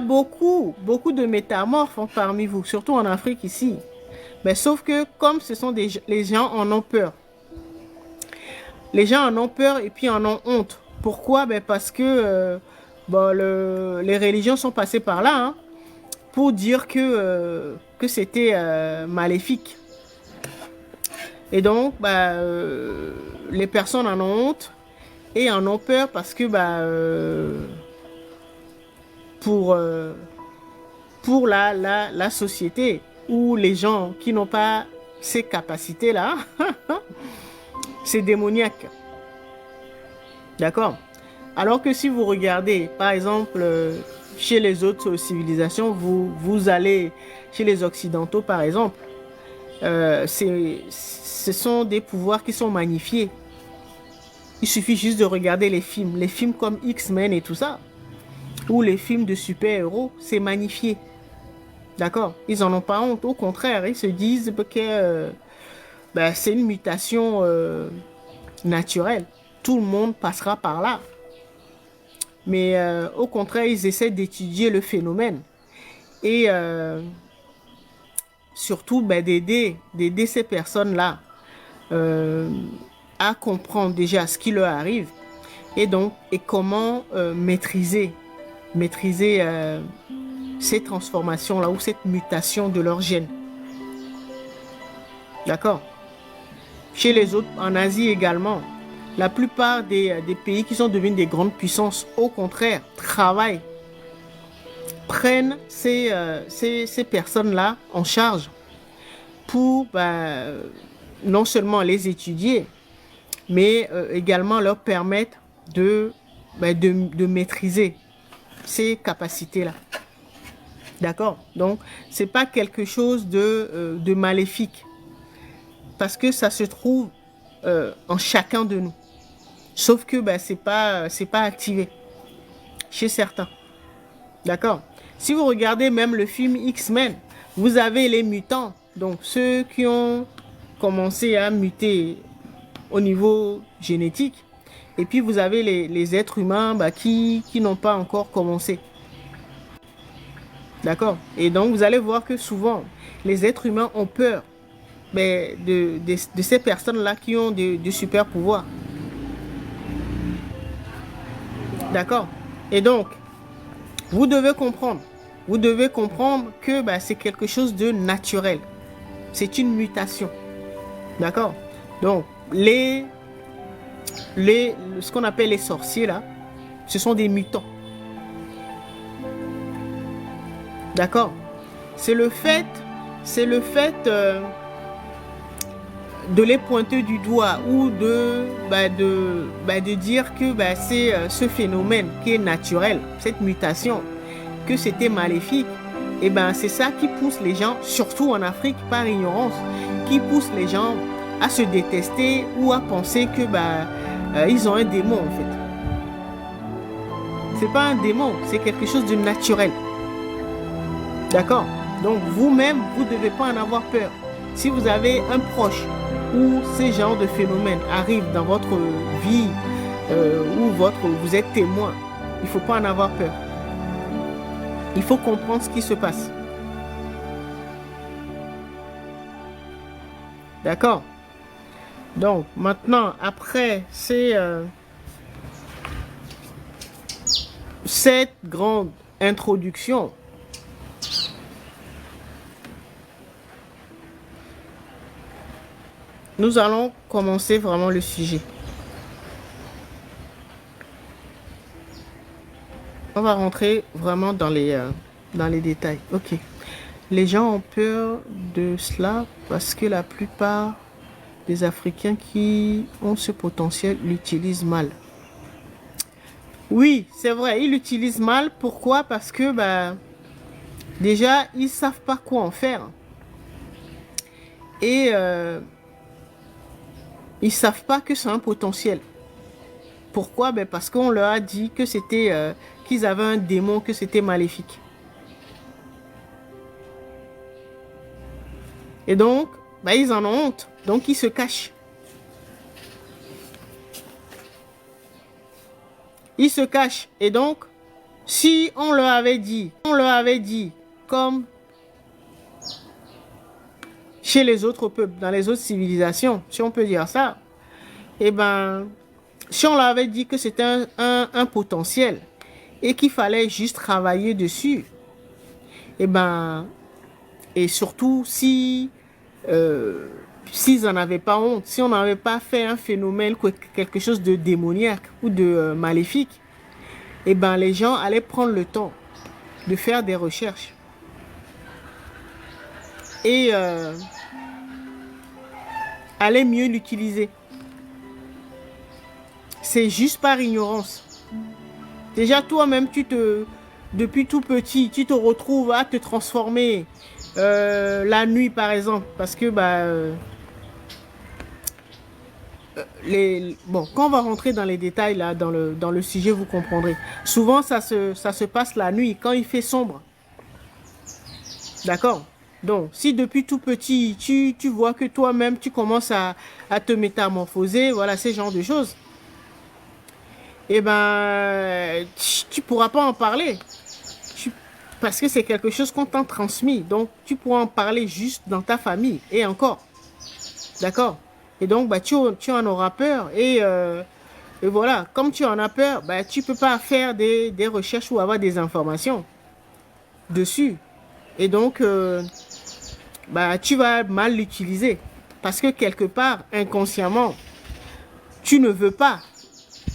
a beaucoup de métamorphes parmi vous, surtout en Afrique ici. Mais sauf que comme les gens en ont peur. Les gens en ont peur et puis en ont honte. Pourquoi? Ben parce que bon, les religions sont passées par là, hein, pour dire que c'était maléfique. Et donc, les personnes en ont honte et en ont peur parce que pour, euh, pour la société ou les gens qui n'ont pas ces capacités-là, c'est démoniaque. D'accord? Alors que si vous regardez, par exemple, chez les autres civilisations, vous allez chez les Occidentaux, par exemple, ce sont des pouvoirs qui sont magnifiés. Il suffit juste de regarder les films comme X-Men et tout ça, ou les films de super-héros, c'est magnifié. D'accord? Ils n'en ont pas honte, au contraire, ils se disent que c'est une mutation naturelle. Tout le monde passera par là. Mais au contraire, ils essaient d'étudier le phénomène et surtout d'aider ces personnes-là à comprendre déjà ce qui leur arrive et comment maîtriser ces transformations-là ou cette mutation de leur gène. D'accord? Chez les autres, en Asie également, la plupart des pays qui sont devenus des grandes puissances, au contraire, travaillent, prennent ces personnes-là en charge pour non seulement les étudier, mais également leur permettre de maîtriser ces capacités-là. D'accord? Donc, c'est pas quelque chose de maléfique, parce que ça se trouve en chacun de nous. Sauf que c'est pas activé chez certains. D'accord? Si vous regardez même le film X-Men, vous avez les mutants, donc ceux qui ont commencé à muter au niveau génétique, et puis vous avez les êtres humains qui n'ont pas encore commencé. D'accord? Et donc vous allez voir que souvent, les êtres humains ont peur de ces personnes-là qui ont de super pouvoirs. D'accord? Et donc, vous devez comprendre que c'est quelque chose de naturel. C'est une mutation. D'accord? Donc, ce qu'on appelle les sorciers, là, ce sont des mutants. D'accord? C'est le fait de les pointer du doigt ou de dire que c'est ce phénomène qui est naturel, cette mutation, que c'était maléfique. Et c'est ça qui pousse les gens, surtout en Afrique, par ignorance, qui pousse les gens à se détester ou à penser que ils ont un démon en fait. C'est pas un démon, c'est quelque chose de naturel. D'accord? Donc vous-même, vous ne devez pas en avoir peur. Si vous avez un proche où ces genres de phénomènes arrivent dans votre vie ou vous êtes témoin, il ne faut pas en avoir peur. Il faut comprendre ce qui se passe. D'accord? Donc, maintenant, après cette grande introduction, nous allons commencer vraiment le sujet. On va rentrer vraiment dans les détails. Ok. Les gens ont peur de cela parce que la plupart des Africains qui ont ce potentiel l'utilisent mal. Oui, c'est vrai, ils l'utilisent mal. Pourquoi? Parce que déjà, ils ne savent pas quoi en faire. Et ils ne savent pas que c'est un potentiel. Pourquoi? Parce qu'on leur a dit que c'était qu'ils avaient un démon, que c'était maléfique. Et donc, ils en ont honte. Donc, ils se cachent. Ils se cachent. Et donc, Si on leur avait dit, comme chez les autres peuples, dans les autres civilisations, si on peut dire ça, eh ben, si on leur avait dit que c'était un potentiel et qu'il fallait juste travailler dessus, eh ben, et surtout si s'ils n'en avaient pas honte, si on n'avait pas fait un phénomène, quelque chose de démoniaque ou de maléfique, eh ben, les gens allaient prendre le temps de faire des recherches et allaient mieux l'utiliser. C'est juste par ignorance. Déjà, toi-même, depuis tout petit, tu te retrouves à te transformer la nuit, par exemple, parce que bon, quand on va rentrer dans les détails là, dans le sujet, vous comprendrez. Souvent, ça se passe la nuit, quand il fait sombre. D'accord? Donc, si depuis tout petit, tu vois que toi-même, tu commences à te métamorphoser, voilà, ces genres de choses, eh ben, tu pourras pas en parler. Tu- Parce que c'est quelque chose qu'on t'a transmis. Donc, tu pourras en parler juste dans ta famille. Et encore. D'accord? Et donc, tu en auras peur. Et voilà, comme tu en as peur, tu peux pas faire des recherches ou avoir des informations dessus. Et donc, tu vas mal l'utiliser. Parce que quelque part, inconsciemment, tu ne veux pas.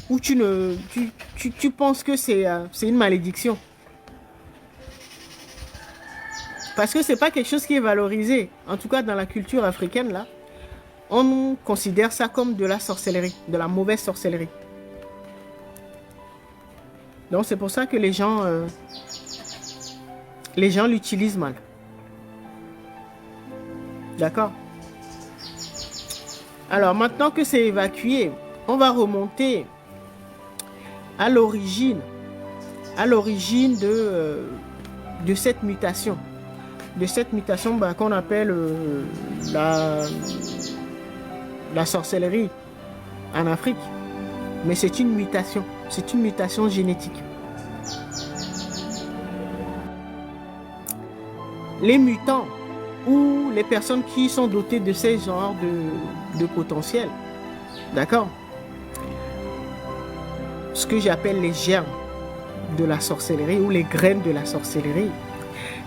Ou tu penses que c'est une malédiction. Parce que c'est pas quelque chose qui est valorisé. En tout cas, dans la culture africaine, là, on considère ça comme de la sorcellerie, de la mauvaise sorcellerie. Donc c'est pour ça que les gens l'utilisent mal. D'accord? Alors maintenant que c'est évacué, on va remonter à l'origine de cette mutation. De cette mutation qu'on appelle la sorcellerie en Afrique. Mais c'est une mutation génétique. Les mutants ou les personnes qui sont dotées de ces genres de potentiel, d'accord? Ce que j'appelle les germes de la sorcellerie ou les graines de la sorcellerie,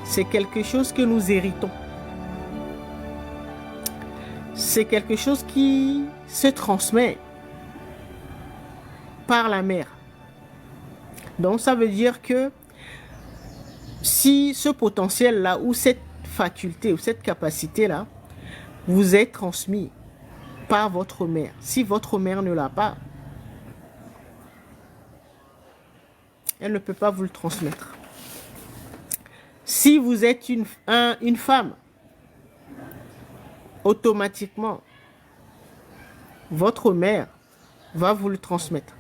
c'est quelque chose que nous héritons. C'est quelque chose qui se transmet par la mère. Donc ça veut dire que si ce potentiel-là ou cette faculté ou cette capacité-là vous est transmis par votre mère, si votre mère ne l'a pas, elle ne peut pas vous le transmettre. Si vous êtes une femme, automatiquement, votre mère va vous le transmettre.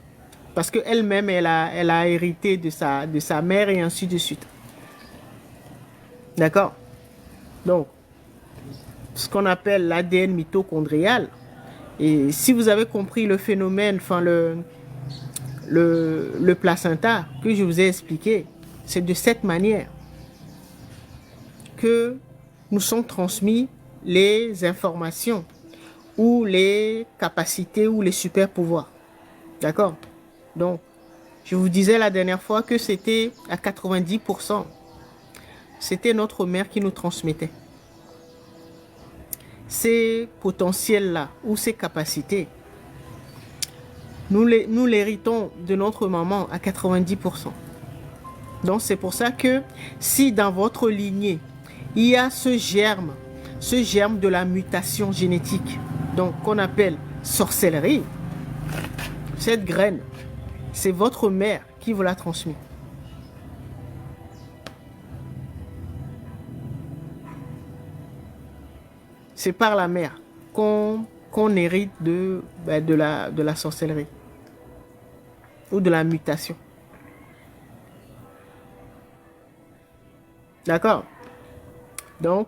Parce qu'elle-même, elle a hérité de sa mère et ainsi de suite. D'accord? Donc, ce qu'on appelle l'ADN mitochondrial. Et si vous avez compris le phénomène, enfin le placenta que je vous ai expliqué, c'est de cette manière que nous sont transmis les informations ou les capacités ou les super pouvoirs. D'accord? Donc, je vous disais la dernière fois que c'était à 90%. C'était notre mère qui nous transmettait ces potentiels-là ou ces capacités. Nous l'héritons de notre maman à 90%. Donc, c'est pour ça que si dans votre lignée, il y a ce germe de la mutation génétique, donc qu'on appelle sorcellerie, cette graine, c'est votre mère qui vous l'a transmis. C'est par la mère qu'on hérite de la sorcellerie ou de la mutation. D'accord? Donc,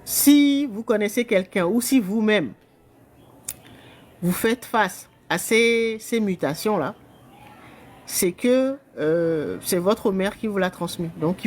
si vous connaissez quelqu'un ou si vous-même vous faites face à ces mutations-là, c'est que c'est votre mère qui vous l'a transmis. Donc,